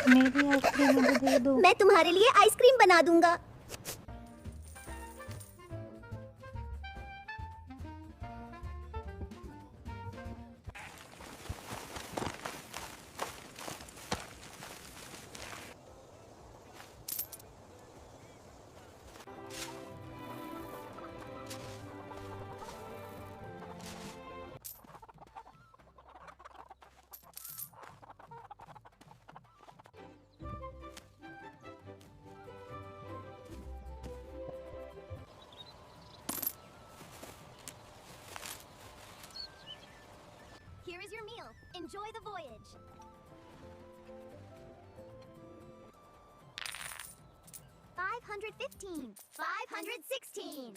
मेरी आइसक्रीम मुझे दे दो। मैं तुम्हारे लिए आइसक्रीम बना दूंगा। Here is your meal. Enjoy the voyage. 515. 516.